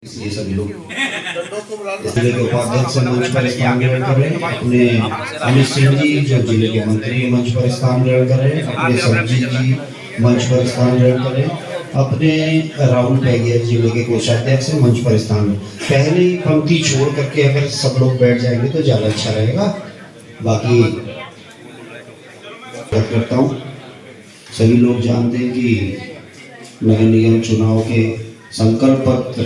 ये सभी लोग जिले के उपाध्यक्ष मंच पर स्थान ग्रहण कर रहे हैं। अपने अमित सिंह जी जो जिले के मंत्री मंच पर स्थान ग्रहण कर रहे हैं। अपने सरजीत जी मंच पर स्थान ग्रहण कर रहे हैं। अपने राहुल पैगियर जिले के कोषाध्यक्ष मंच पर स्थान। पहली पंक्ति छोड़ करके अगर सब लोग बैठ जाएंगे तो ज्यादा अच्छा रहेगा। बाकी करता हूँ, सभी लोग जानते हैं कि नगर निगम चुनाव के संकल्प पत्र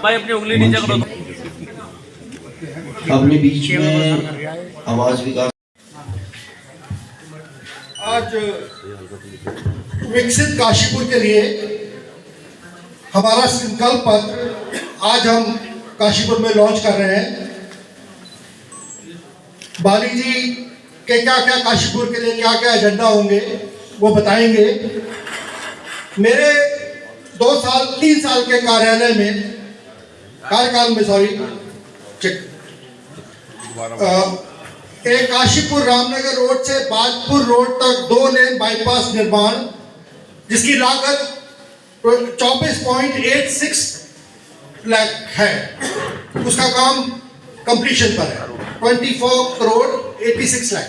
भाई अपनी उंगली नीचे करो। अपने बीच में आवाज विकास आज विकसित काशीपुर के लिए हमारा संकल्प पत्र आज हम काशीपुर में लॉन्च कर रहे हैं। बाली जी के क्या क्या काशीपुर के लिए क्या क्या एजेंडा होंगे वो बताएंगे। मेरे 3 साल के कार्यकाल में एक काशीपुर रामनगर रोड से बाजपुर रोड तक 2 लेन बाईपास निर्माण जिसकी लागत 24.86 लाख है, उसका काम कंप्लीशन पर है। 24 करोड़ 86 लाख।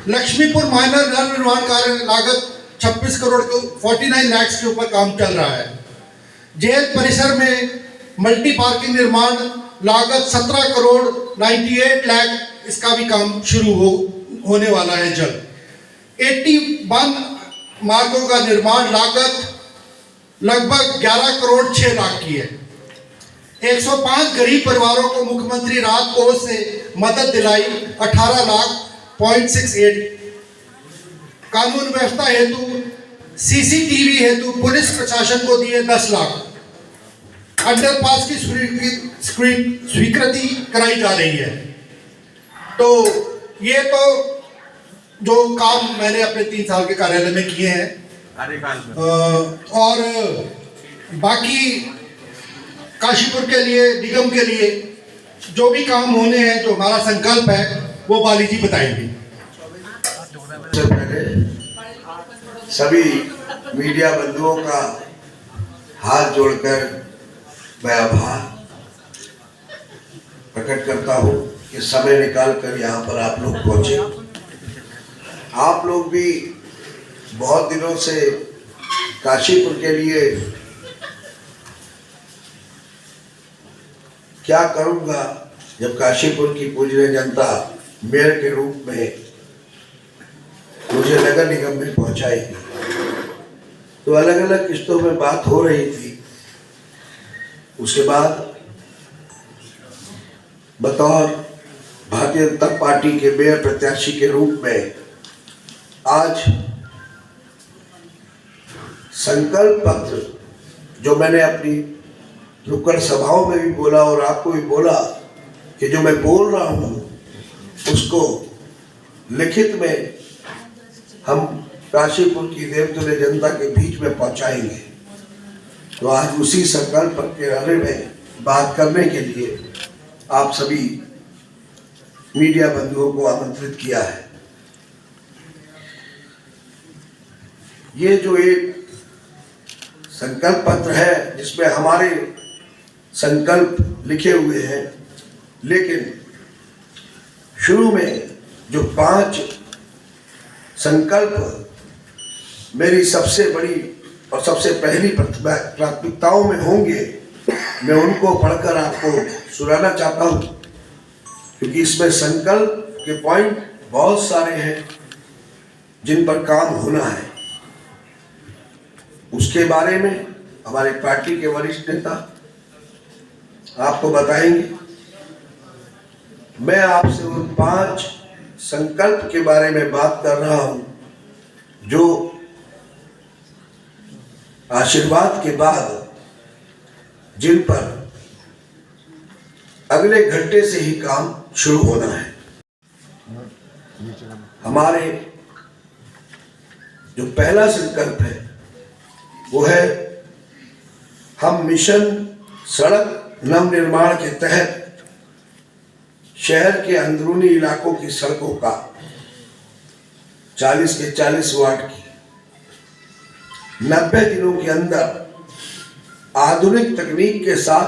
लक्ष्मीपुर माइनर नल निर्माण कार्य लागत 26 करोड़ 49 लाख के ऊपर काम चल रहा है। जेल परिसर में मल्टी पार्किंग निर्माण लागत 17 करोड़ 98 लाख, इसका भी काम शुरू होने वाला है जल्द। 81 मार्गों का निर्माण लागत लगभग 11 करोड़ 6 लाख की है। 105 गरीब परिवारों को मुख्यमंत्री राहत कोष से मदद दिलाई 18 लाख 0.68। कानून व्यवस्था हेतु सीसीटीवी हेतु पुलिस प्रशासन को दिए 10 लाख। अंडरपास की स्वीकृति कराई जा रही है। तो ये तो जो काम मैंने अपने 3 साल के कार्यालय में किए हैं और बाकी काशीपुर के लिए निगम के लिए जो भी काम होने हैं, जो हमारा संकल्प है, वो बाली जी बताएंगे। सबसे पहले सभी मीडिया बंधुओं का हाथ जोड़कर मैं आभार प्रकट करता हूँ कि समय निकालकर यहाँ पर आप लोग पहुँचे। आप लोग भी बहुत दिनों से काशीपुर के लिए क्या करूँगा जब काशीपुर की पूजनीय जनता मेयर के रूप में मुझे नगर निगम में पहुँचाएगी, तो अलग अलग किस्तों में बात हो रही थी। उसके बाद बतौर भारतीय जनता पार्टी के मेयर प्रत्याशी के रूप में आज संकल्प पत्र जो मैंने अपनी नुक्कड़ सभाओं में भी बोला और आपको भी बोला कि जो मैं बोल रहा हूँ उसको लिखित में हम काशीपुर की देवतुल्य जनता के बीच में पहुँचाएंगे। तो आज उसी संकल्प के बारे में बात करने के लिए आप सभी मीडिया बंधुओं को आमंत्रित किया है। ये जो एक संकल्प पत्र है जिसमें हमारे संकल्प लिखे हुए हैं, लेकिन शुरू में जो 5 संकल्प मेरी सबसे बड़ी और सबसे पहली प्राथमिकताओं में होंगे, मैं उनको पढ़कर आपको सुनाना चाहता हूँ, क्योंकि इसमें संकल्प के पॉइंट बहुत सारे हैं जिन पर काम होना है। उसके बारे में हमारे पार्टी के वरिष्ठ नेता आपको बताएंगे। मैं आपसे उन 5 संकल्प के बारे में बात कर रहा हूँ जो आशीर्वाद के बाद जिन पर अगले घंटे से ही काम शुरू होना है। हमारे जो पहला संकल्प है वो है हम मिशन सड़क नव निर्माण के तहत शहर के अंदरूनी इलाकों की सड़कों का 40 के 40 वार्ड की 90 दिनों के अंदर आधुनिक तकनीक के साथ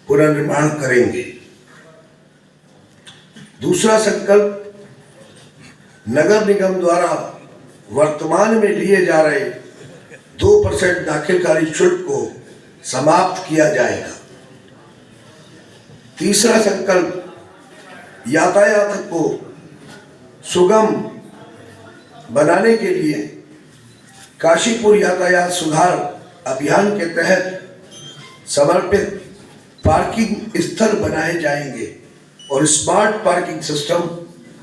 पुनर्निर्माण करेंगे। दूसरा संकल्प, नगर निगम द्वारा वर्तमान में लिए जा रहे 2% दाखिलकारी शुल्क को समाप्त किया जाएगा। तीसरा संकल्प, यातायात को सुगम बनाने के लिए काशीपुर यातायात सुधार अभियान के तहत समर्पित पार्किंग स्थल बनाए जाएंगे और स्मार्ट पार्किंग सिस्टम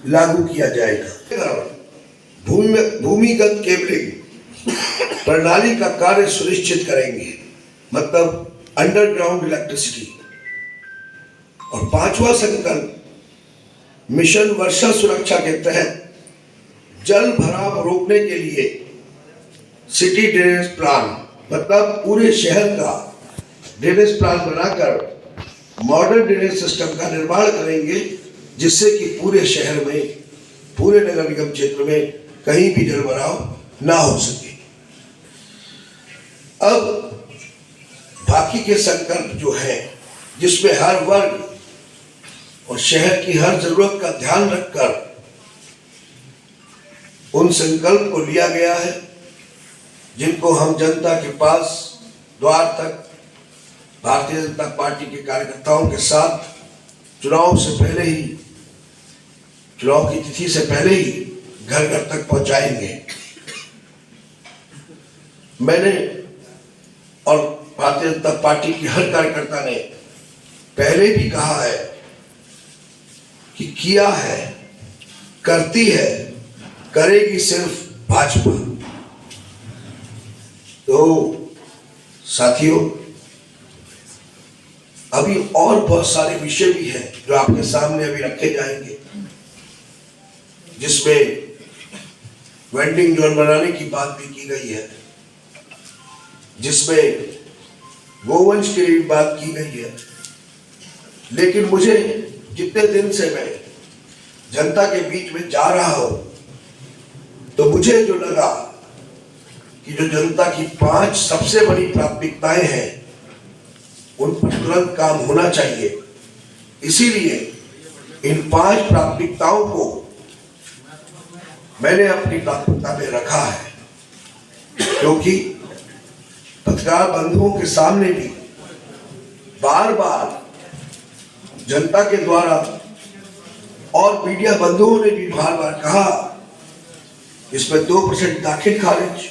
लागू किया जाएगा। भूमिगत केबलिंग प्रणाली का कार्य सुनिश्चित करेंगे, मतलब अंडरग्राउंड इलेक्ट्रिसिटी। और पांचवा संकल्प, मिशन वर्षा सुरक्षा के तहत जल भराव रोकने के लिए सिटी ड्रेनेज प्लान, मतलब पूरे शहर का ड्रेनेज प्लान बनाकर मॉडर्न ड्रेनेज सिस्टम का निर्माण करेंगे, जिससे कि पूरे शहर में, पूरे नगर निगम क्षेत्र में कहीं भी जल भराव ना हो सके। अब बाकी के संकल्प जो है, जिसमें हर वर्ग और शहर की हर जरूरत का ध्यान रखकर उन संकल्प को लिया गया है, जिनको हम जनता के पास द्वार तक भारतीय जनता पार्टी के कार्यकर्ताओं के साथ चुनाव की तिथि से पहले ही घर घर तक पहुंचाएंगे। मैंने और भारतीय जनता पार्टी की हर कार्यकर्ता ने पहले भी कहा है कि किया है, करती है, करेगी सिर्फ भाजपा। तो साथियों, अभी और बहुत सारे विषय भी हैं जो आपके सामने अभी रखे जाएंगे, जिसमें वेंडिंग जोन बनाने की बात भी की गई है, जिसमें गोवंश के लिए बात की गई है। लेकिन मुझे जितने दिन से मैं जनता के बीच में जा रहा हूं, तो मुझे जो लगा कि जो जनता की 5 सबसे बड़ी प्राथमिकताएं हैं, उन पर तुरंत काम होना चाहिए। इसीलिए इन 5 प्राथमिकताओं को मैंने अपनी प्राथमिकता में रखा है, क्योंकि पत्रकार बंधुओं के सामने भी बार बार जनता के द्वारा और मीडिया बंधुओं ने भी बार बार कहा, इसमें 2% दाखिल खारिज,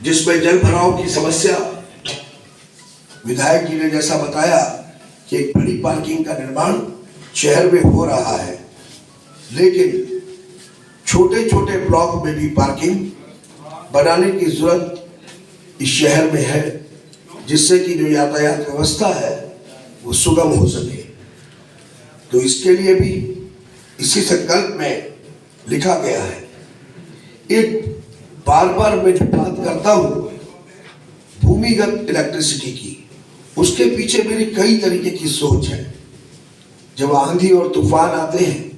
जिसमें जल भराव की समस्या, विधायक जी ने जैसा बताया कि एक बड़ी पार्किंग का निर्माण शहर में हो रहा है, लेकिन छोटे छोटे ब्लॉक में भी पार्किंग बनाने की जरूरत इस शहर में है, जिससे कि जो यातायात व्यवस्था है वो सुगम हो सके। तो इसके लिए भी इसी संकल्प में लिखा गया है। एक बार बार मैं जो बात करता हूं भूमिगत इलेक्ट्रिसिटी की, उसके पीछे मेरी कई तरीके की सोच है। जब आंधी और तूफान आते हैं,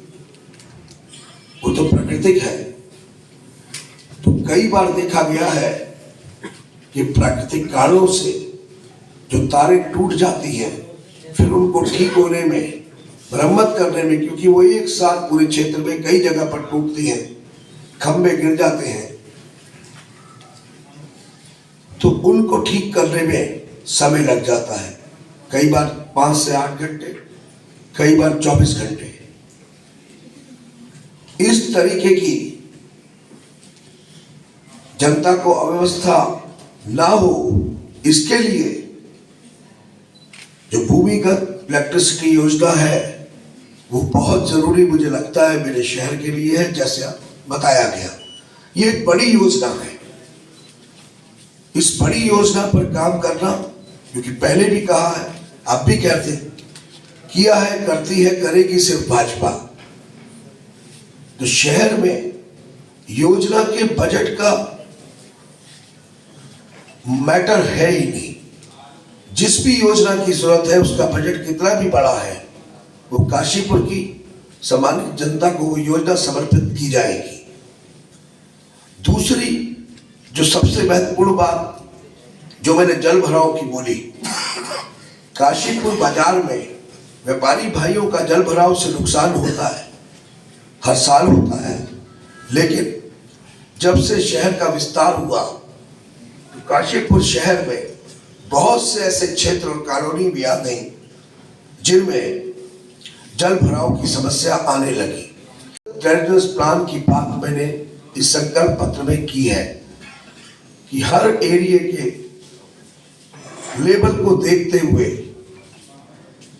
वो तो प्राकृतिक है, तो कई बार देखा गया है कि प्राकृतिक कारणों से जो तारें टूट जाती हैं, फिर उनको ठीक होने में, मरम्मत करने में, क्योंकि वो एक साथ पूरे क्षेत्र में कई जगह पर टूटती हैं, खंभे गिर जाते हैं, तो उनको ठीक करने में समय लग जाता है। कई बार 5 से 8 घंटे, कई बार 24 घंटे। इस तरीके की जनता को अव्यवस्था ना हो, इसके लिए जो भूमिगत इलेक्ट्रिसिटी योजना है वो बहुत जरूरी मुझे लगता है मेरे शहर के लिए है। जैसे बताया गया, ये एक बड़ी योजना है। इस बड़ी योजना पर काम करना, क्योंकि पहले भी कहा है, आप भी कहते हैं, किया है, करती है, करेगी सिर्फ भाजपा। तो शहर में योजना के बजट का मैटर है ही नहीं। जिस भी योजना की जरूरत है उसका बजट कितना भी बड़ा है, वो काशीपुर की सामान्य जनता को वो योजना समर्पित की जाएगी। दूसरी जो सबसे महत्वपूर्ण बात जो मैंने जल भराव की बोली, काशीपुर बाजार में व्यापारी भाइयों का जल भराव से नुकसान होता है, हर साल होता है, लेकिन जब से शहर का विस्तार हुआ तो काशीपुर शहर में बहुत से ऐसे क्षेत्र और कॉलोनी भी आ गई जिनमें जल भराव की समस्या आने लगी। ड्रेनेज प्लान की बात मैंने इस संकल्प पत्र में की है कि हर एरिया के लेवल को देखते हुए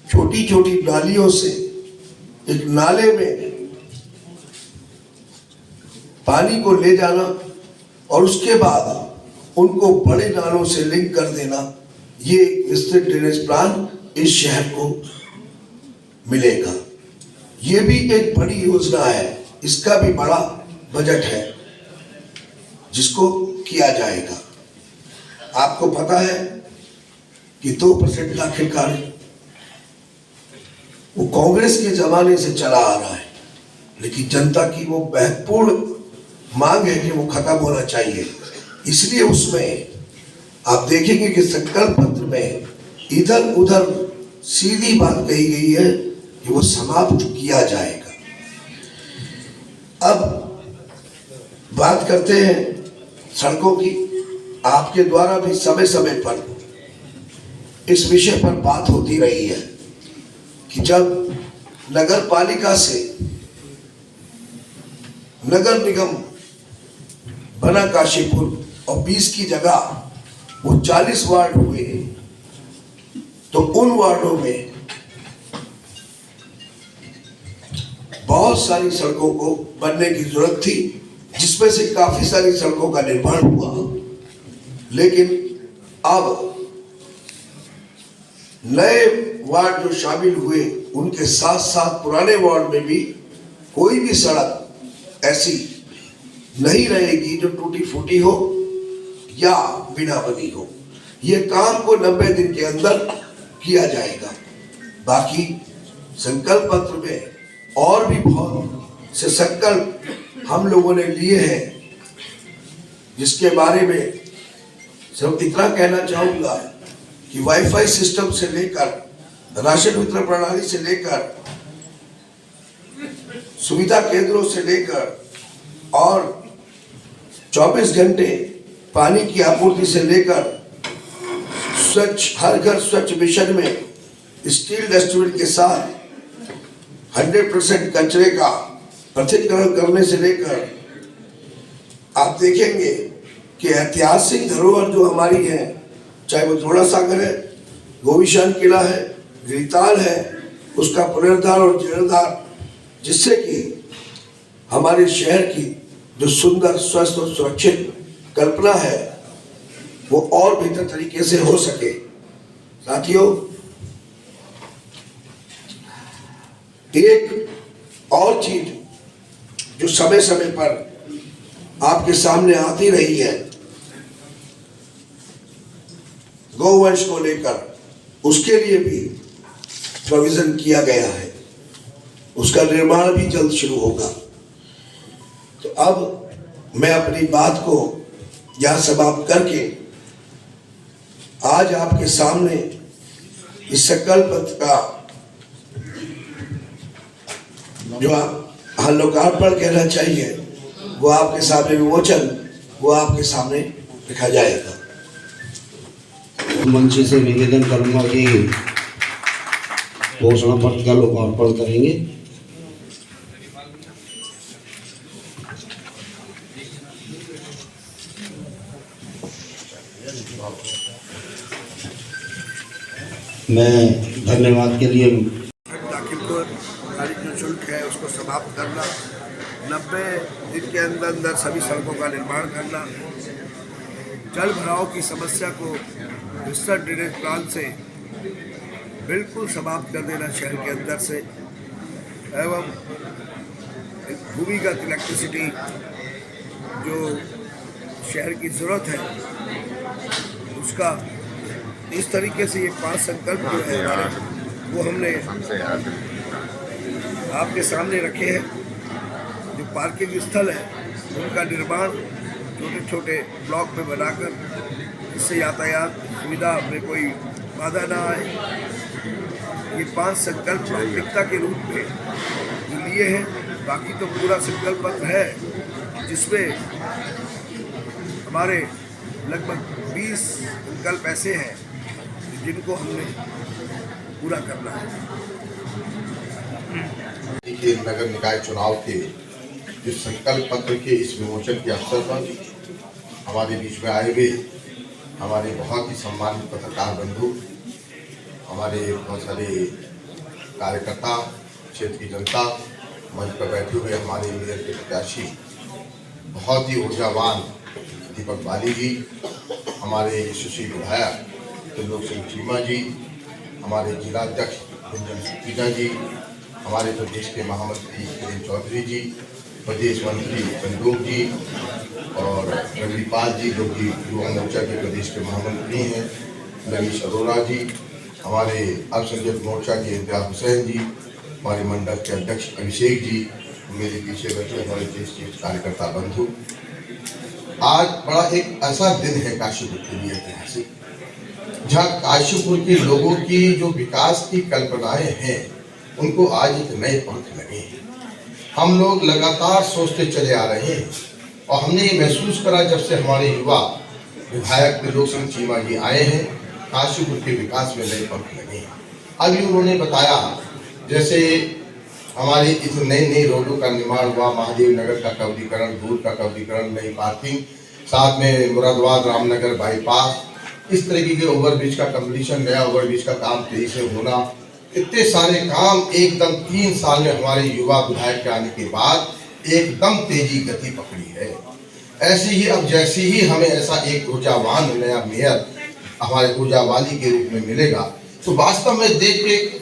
छोटी छोटी नालियों से एक नाले में पानी को ले जाना और उसके बाद उनको बड़े नालों से लिंक कर देना, ये एक विस्तृत ड्रेनेज प्लान इस शहर को मिलेगा। ये भी एक बड़ी योजना है, इसका भी बड़ा बजट है जिसको किया जाएगा। आपको पता है कि 2% आखिरकार वो कांग्रेस के जमाने से चला आ रहा है, लेकिन जनता की वो महत्वपूर्ण मांग है कि वो खत्म होना चाहिए। इसलिए उसमें आप देखेंगे कि संकल्प पत्र में इधर उधर सीधी बात कही गई है कि वो समाप्त किया जाएगा। अब बात करते हैं सड़कों की। आपके द्वारा भी समय समय पर इस विषय पर बात होती रही है कि जब नगर पालिका से नगर निगम बना काशीपुर और 20 की जगह वो 40 वार्ड हुए, तो उन वार्डों में बहुत सारी सड़कों को बनने की जरूरत थी, जिसमें से काफी सारी सड़कों का निर्माण हुआ। लेकिन अब नए वार्ड जो शामिल हुए उनके साथ साथ पुराने वार्ड में भी कोई भी सड़क ऐसी नहीं रहेगी जो टूटी फूटी हो या बिना बनी हो। ये काम को 90 दिन के अंदर किया जाएगा। बाकी संकल्प पत्र में और भी बहुत से संकल्प हम लोगों ने लिए हैं, जिसके बारे में सिर्फ इतना कहना चाहूंगा कि वाईफाई सिस्टम से लेकर राशन वितरण प्रणाली से लेकर सुविधा केंद्रों से लेकर और 24 घंटे पानी की आपूर्ति से लेकर स्वच्छ हर घर स्वच्छ मिशन में स्टील डस्टबिन के साथ 100% कचरे का पृथक्करण करने से लेकर आप देखेंगे कि ऐतिहासिक धरोहर जो हमारी है, चाहे वो जोड़ा सागर है, गोविशान किला है, गिरिताल है, उसका पुनरुद्धार और जीर्णोद्धार, जिससे कि हमारे शहर की जो सुंदर स्वस्थ और सुरक्षित कल्पना है वो और बेहतर तरीके से हो सके। साथियों, एक और चीज जो समय समय पर आपके सामने आती रही है, गौवंश को लेकर, उसके लिए भी प्रोविजन किया गया है, उसका निर्माण भी जल्द शुरू होगा। तो अब मैं अपनी बात को यहां समाप्त करके आज आपके सामने इस संकल्प पत्र का जो लोकार्पण कहना चाहिए वो आपके सामने विमोचन, वो आपके सामने लिखा जाएगा। मंच से निवेदन करूंगा कि घोषणा पत्र का लोकार्पण करेंगे। मैं धन्यवाद के लिए दाखिलपुर खारिज जो शुल्क है उसको समाप्त करना, 90 दिन के अंदर अंदर सभी सड़कों का निर्माण करना, जल भराव की समस्या को विस्तृत ड्रेनेज प्लान से बिल्कुल समाप्त कर देना शहर के अंदर से, एवं भूमिगत इलेक्ट्रिसिटी जो शहर की ज़रूरत है उसका इस तरीके से ये 5 संकल्प जो है वो हमने आपके सामने रखे हैं। जो पार्किंग स्थल है उनका निर्माण छोटे छोटे ब्लॉक में बनाकर इससे यातायात सुविधा में कोई बाधा ना आए। ये 5 संकल्प प्राथमिकता के रूप में जो लिए हैं, बाकी तो पूरा संकल्प पत्र है जिसमें हमारे लगभग 20 संकल्प ऐसे हैं जिनको हमने पूरा करना है। देखिए, नगर निकाय चुनाव के जो संकल्प पत्र के इस विमोचन के अवसर पर हमारे बीच में आए हुए हमारे बहुत ही सम्मानित पत्रकार बंधु, हमारे बहुत सारे कार्यकर्ता, क्षेत्र की जनता, मंच पर बैठे हुए हमारे मेयर के प्रत्याशी बहुत ही ऊर्जावान दीपक बाली जी, हमारे यशस्वी विधायक त्रिलोक सिंह चीमा जी, हमारे जिलाध्यक्ष गुंजन सुखीजा जी, हमारे प्रदेश के महामंत्री किरण चौधरी जी, प्रदेश मंत्री चंदोक जी और रविपाल जी जो कि युवा मोर्चा के प्रदेश के महामंत्री हैं, रमेश अरोड़ा जी, हमारे अल्पसंख्यक मोर्चा के इम्तियाज हुसैन जी, हमारे मंडल के अध्यक्ष अभिषेक जी, मेरे पीछे बैठे हमारे देश के कार्यकर्ता बंधु। आज बड़ा एक ऐसा दिन है काशीपुर के लिए ऐतिहासिक, जहाँ काशीपुर के लोगों की जो विकास की कल्पनाएं हैं उनको आज एक नए पंख लगे हैं। हम लोग लगातार सोचते चले आ रहे हैं और हमने ये महसूस करा जब से हमारे युवा विधायक त्रिलोक सिंह चीमा जी आए हैं, काशीपुर के विकास में नए पंख लगे हैं। अभी उन्होंने बताया जैसे हमारे इस नई रोडों का निर्माण हुआ, महादेव नगर का कवलीकरण, दूर का कवलीकरण, नई पार्किंग, साथ में मुरादाबाद रामनगर बाईपास, इस तरीके के ओवरब्रिज का कंप्लीशन, नया ओवरब्रिज का काम तेजी से होना, इतने सारे काम एकदम 3 साल में हमारे युवा विधायक के आने के बाद एकदम तेजी गति पकड़ी है। ऐसे ही अब जैसे ही हमें ऐसा एक ऊर्जावान नया मेयर हमारे ऊर्जावाली के रूप में मिलेगा तो वास्तव में देख के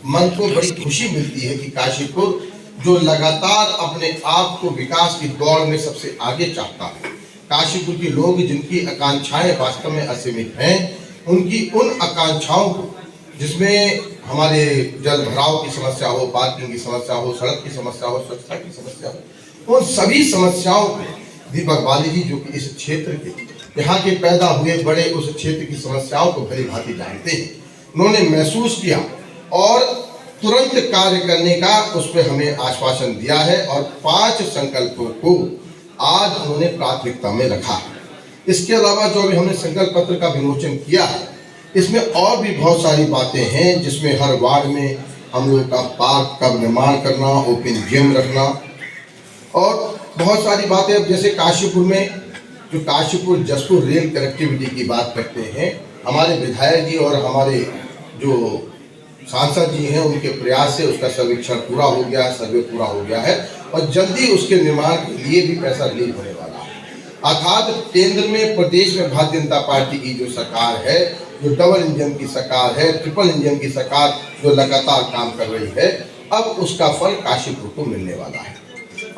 मन को बड़ी खुशी मिलती है कि काशीपुर जो लगातार अपने आप को विकास की दौड़ में सबसे आगे चाहता है, काशीपुर के लोग जिनकी आकांक्षाएं वास्तव में असीमित हैं, उनकी उन आकांक्षाओं को, जिसमें हमारे जल भराव की समस्या हो, पार्किंग की समस्या हो, सड़क की समस्या हो, स्वच्छता की समस्या हो, उन सभी समस्याओं को दीपक बाली जी जो कि इस क्षेत्र के यहाँ के पैदा हुए बड़े उस क्षेत्र की समस्याओं को भली भांति जानते हैं, उन्होंने महसूस किया और तुरंत कार्य करने का उस पर हमें आश्वासन दिया है और 5 संकल्पों को आज उन्होंने प्राथमिकता में रखा है। इसके अलावा जो भी हमने संकल्प पत्र का विमोचन किया है, इसमें और भी बहुत सारी बातें हैं, जिसमें हर वार्ड में हम लोग का पार्क का निर्माण करना, ओपन जिम रखना और बहुत सारी बातें। अब जैसे काशीपुर में जो काशीपुर जसपुर रेल कनेक्टिविटी की बात करते हैं, हमारे विधायक जी और हमारे जो सांसद जी हैं उनके प्रयास से उसका सर्वेक्षण पूरा हो गया, सर्वे पूरा हो गया है और जल्दी उसके निर्माण के लिए भी पैसा रिलीज होने वाला है। अर्थात केंद्र में, प्रदेश में भारतीय जनता पार्टी की जो सरकार है, जो डबल इंजन की सरकार है, ट्रिपल इंजन की सरकार जो लगातार काम कर रही है, अब उसका फल काशीपुर को मिलने वाला है।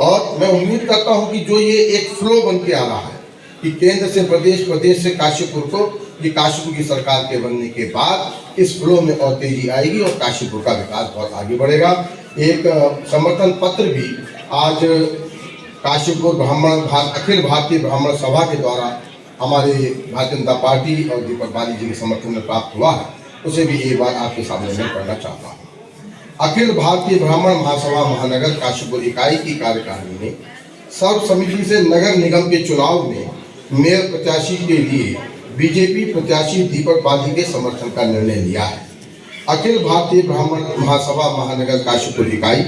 और मैं उम्मीद करता हूं कि जो ये एक फ्लो बन के आ रहा है कि केंद्र से प्रदेश, प्रदेश से काशीपुर को, ये काशीपुर की सरकार के बनने के बाद इस फ्लो में और तेजी आएगी और काशीपुर का विकास बहुत आगे बढ़ेगा। एक समर्थन पत्र भी आज काशीपुर अखिल भारतीय ब्राह्मण सभा के द्वारा हमारे भारतीय जनता पार्टी और दीपक बाली जी के समर्थन में प्राप्त हुआ है, उसे भी एक बार आपके सामने मैं पढ़ना चाहता हूँ। अखिल भारतीय ब्राह्मण महासभा महानगर काशीपुर इकाई की कार्यकारिणी ने सर्वसम्मति से नगर निगम के चुनाव में मेयर प्रत्याशी के लिए बीजेपी प्रत्याशी दीपक बाली के समर्थन का निर्णय लिया है। अखिल भारतीय ब्राह्मण महासभा महानगर काशीपुर इकाई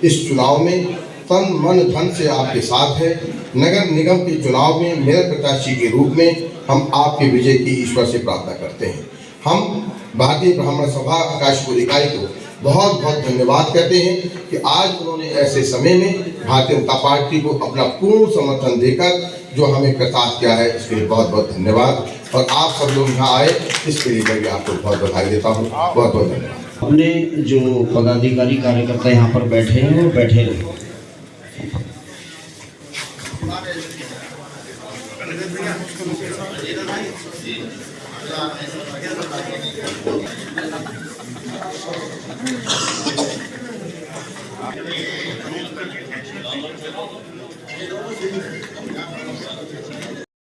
इस चुनाव में तन मन धन से आपके साथ है। नगर निगम के चुनाव में मेयर प्रत्याशी के रूप में हम आपके विजय की ईश्वर से प्रार्थना करते हैं। हम भारतीय ब्राह्मण सभा काशीपुर इकाई को बहुत बहुत धन्यवाद कहते हैं कि आज उन्होंने ऐसे समय में भारतीय जनता पार्टी को अपना पूर्ण समर्थन देकर जो हमें कृतार्थ किया है, इसके लिए बहुत बहुत धन्यवाद। और आप सब लोग यहाँ आए, इसके लिए मैं भी आपको बहुत बधाई देता हूँ। बहुत बहुत धन्यवाद। हमने जो पदाधिकारी कार्यकर्ता यहाँ पर बैठे हैं वो बैठे रहे।